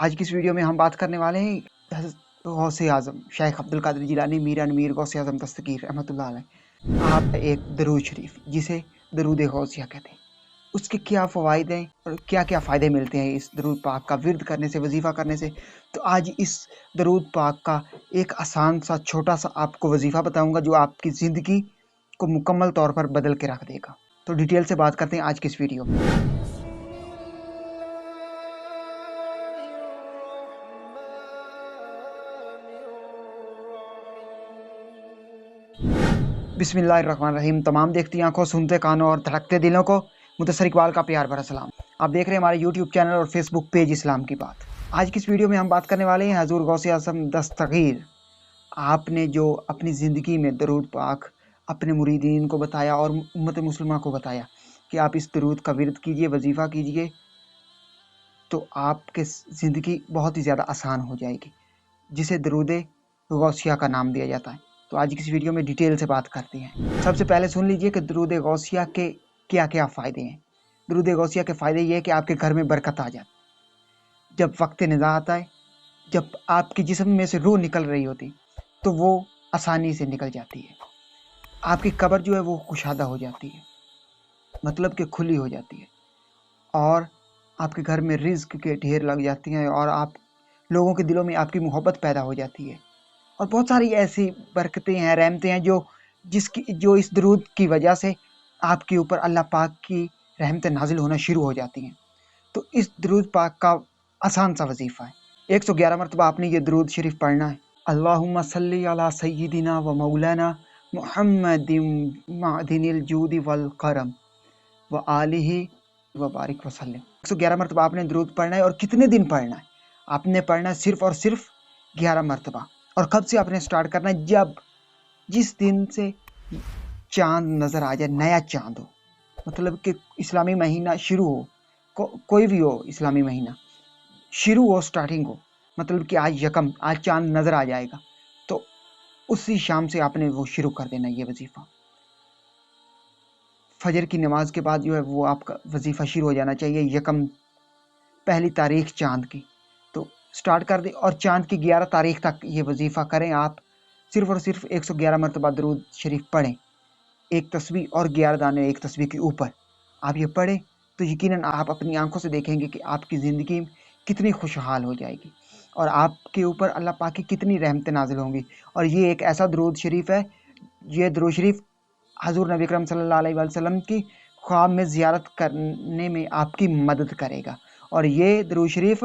आज की इस वीडियो में हम बात करने वाले हैं हज़रत गौसे आज़म शेख अब्दुल कादिर जिलानी मीर गौसे आज़म दस्तगीर रहमतुल्लाह अलैह। आप एक दरूद शरीफ जिसे दरूद गौसिया कहते हैं, उसके क्या फ़वाइद हैं और क्या क्या फ़ायदे मिलते हैं इस दरूद पाक का विर्द करने से, वजीफ़ा करने से। तो आज इस दरूद पाक का एक आसान सा छोटा सा आपको वजीफ़ा बताऊँगा जो आपकी ज़िंदगी को मुकम्मल तौर पर बदल के रख देगा। तो डिटेल से बात करते हैं आज की इस वीडियो में। बिस्मिल्लाहिर्रहमानिर्रहीम। तमाम देखती आंखों, सुनते कानों और धड़कते दिलों को मुदस्सर इकबाल का प्यार भरा सलाम। आप देख रहे हैं हमारे यूट्यूब चैनल और फेसबुक पेज इस्लाम की बात। आज की इस वीडियो में हम बात करने वाले हैं हजूर गौसे आज़म दस्तगीर। आपने जो अपनी ज़िंदगी में दरूद पाक अपने मुरीदीन को बताया और उम्मत मुस्लिमा को बताया कि आप इस दरूद का विर्द कीजिए, वजीफ़ा कीजिए, तो आपके ज़िंदगी बहुत ही ज़्यादा आसान हो जाएगी, जिसे दरूद गौसिया का नाम दिया जाता है। तो आज की इस वीडियो में डिटेल से बात करते हैं। सबसे पहले सुन लीजिए कि दरूद गौसिया के क्या क्या फ़ायदे हैं। दरूद गौसिया के फ़ायदे ये है कि आपके घर में बरकत आ जाती। जब वक्त निज़ा आता है, जब आपके जिस्म में से रूह निकल रही होती, तो वो आसानी से निकल जाती है। आपकी कब्र जो है वो कुशादा हो जाती है, मतलब कि खुली हो जाती है, और आपके घर में रिज़्क के ढेर लग जाती हैं और आप लोगों के दिलों में आपकी मोहब्बत पैदा हो जाती है। और बहुत सारी ऐसी बरकतें हैं, रहमतें हैं जो इस दरूद की वजह से आपके ऊपर अल्लाह पाक की रहमतें नाजिल होना शुरू हो जाती हैं। तो इस दरूद पाक का आसान सा वजीफ़ा है, 111 मरतबा आपने ये दरूद शरीफ पढ़ना है। अल्लाहुम्मा सल्ली अला सय्यिदिना व मौलाना मुहम्मदिन मअदिनिल जूदि वल करम व आलिहि व बारिक वसल्लम। 111 मरतबा आपने दरूद पढ़ना है। और कितने दिन पढ़ना है? आपने पढ़ना है सिर्फ और सिर्फ 11 मरतबा। और कब से आपने स्टार्ट करना है? जिस दिन से चांद नज़र आ जाए, नया चांद हो, मतलब कि इस्लामी महीना शुरू हो, कोई भी हो, इस्लामी महीना शुरू हो, स्टार्टिंग हो, मतलब कि आज चांद नज़र आ जाएगा, तो उसी शाम से आपने वो शुरू कर देना ये वजीफ़ा। फजर की नमाज के बाद जो है वो आपका वजीफ़ा शुरू हो जाना चाहिए यकम पहली तारीख चांद की। तो स्टार्ट कर दें और चांद की 11 तारीख तक ये वजीफ़ा करें। आप सिर्फ और सिर्फ 111 मरतबा दरूद शरीफ पढ़ें, एक तस्बीह और 11 दाने एक तस्बीह के ऊपर आप ये पढ़ें, तो यकीनन आप अपनी आंखों से देखेंगे कि आपकी ज़िंदगी कितनी खुशहाल हो जाएगी और आपके ऊपर अल्लाह पाक की कितनी रहमतें नाजिल होंगी। और ये एक ऐसा दरूद शरीफ है, ये दरूद शरीफ हजूर नबी अकरम सल्लल्लाहु अलैहि वसल्लम की ख्वाब में ज़ियारत करने में आपकी मदद करेगा। और ये दरूद शरीफ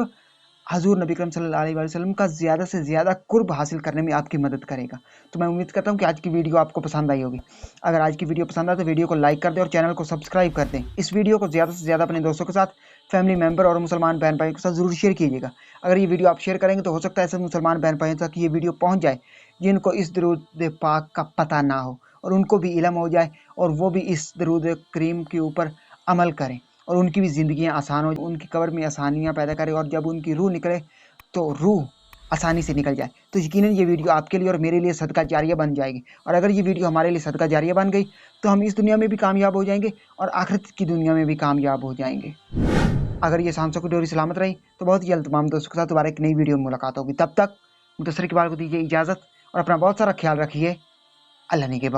हजूर नबी अकरम सल्लल्लाहु अलैहि वसल्लम का ज़्यादा से ज़्यादा कुर्ब हासिल करने में आपकी मदद करेगा। तो मैं उम्मीद करता हूँ कि आज की वीडियो आपको पसंद आई होगी। अगर आज की वीडियो पसंद आए तो वीडियो को लाइक कर दें और चैनल को सब्सक्राइब कर दें। इस वीडियो को ज़्यादा से ज़्यादा अपने दोस्तों के साथ, फैमिली मेम्बर और मुसलमान बहन भाइयों के साथ ज़रूर शेयर कीजिएगा। अगर ये वीडियो आप शेयर करेंगे तो हो सकता है ऐसे मुसलमान बहन भाइयों तक ये वीडियो पहुँच जाए जिनको इस दरूद पाक का पता ना हो, और उनको भी इल्म हो जाए और वो भी इस दरूद करीम के ऊपर अमल करें और उनकी भी ज़िंदगियाँ आसान हो, उनकी कब्र में आसानियाँ पैदा करें, और जब उनकी रूह निकले तो रूह आसानी से निकल जाए। तो यकीनन ये वीडियो आपके लिए और मेरे लिए सदका जारिया बन जाएगी। और अगर ये वीडियो हमारे लिए सदका जारिया बन गई तो हम इस दुनिया में भी कामयाब हो जाएंगे और आखिरत की दुनिया में भी कामयाब हो जाएंगे। अगर ये सांसों की डोरी सलामत रही तो बहुत जल्द तमाम दोस्तों के साथ दोबारा एक नई वीडियो में मुलाकात होगी। तब तक मुदस्सर इकबाल को दीजिए इजाज़त और अपना बहुत सारा ख्याल रखिए। अल्लाह निगहबान।